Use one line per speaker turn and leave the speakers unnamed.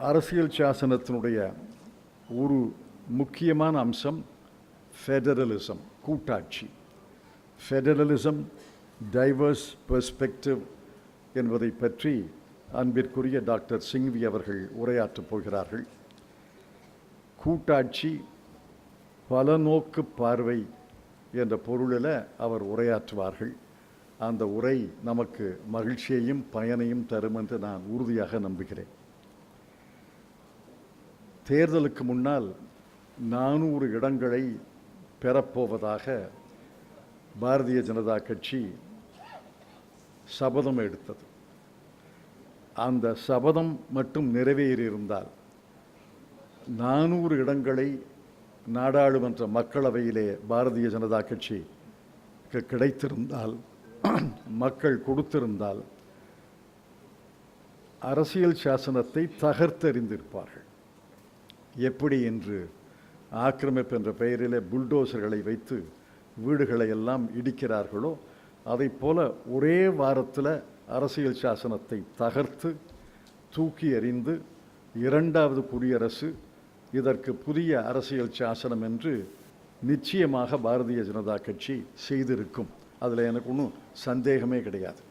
அரசியல் சாசனத்தினுடைய ஒரு முக்கியமான அம்சம் ஃபெடரலிசம், கூட்டாட்சி. ஃபெடரலிசம், டைவர்ஸ் பெர்ஸ்பெக்டிவ் என்பதை பற்றி அன்பிற்குரிய டாக்டர் சிங்வி அவர்கள் உரையாற்றப் போகிறார்கள். கூட்டாட்சி, பலநோக்கு பார்வை என்ற பொருளில் அவர் உரையாற்றுவார்கள். அந்த உரை நமக்கு மகிழ்ச்சியையும் பயனையும் தரும் என்று நான் உறுதியாக நம்புகிறேன். தேர்தலுக்கு முன்னால் 400 இடங்களை பெறப்போவதாக பாரதிய ஜனதா கட்சி சபதம் எடுத்தது. அந்த சபதம் மட்டும் நிறைவேறியிருந்தால் 400 இடங்களை நாடாளுமன்ற மக்களவையிலே பாரதிய ஜனதா கட்சி கிடைத்திருந்தால், மக்கள் கொடுத்திருந்தால், அரசியல் சாசனத்தை தகர்த்தெறிந்திருப்பார்கள். எப்படி என்று ஆக்கிரமிப்பு என்ற பெயரிலே புல்டோசர்களை வைத்து வீடுகளை எல்லாம் இடிக்கிறார்களோ, அதை போல ஒரே வாரத்தில் அரசியல் சாசனத்தை தகர்த்து தூக்கி எறிந்து 2வது குடியரசு, இதற்கு புதிய அரசியல் சாசனம் என்று நிச்சயமாக பாரதிய ஜனதா கட்சி செய்திருக்கும். அதில் எனக்கு ஒன்றும் சந்தேகமே கிடையாது.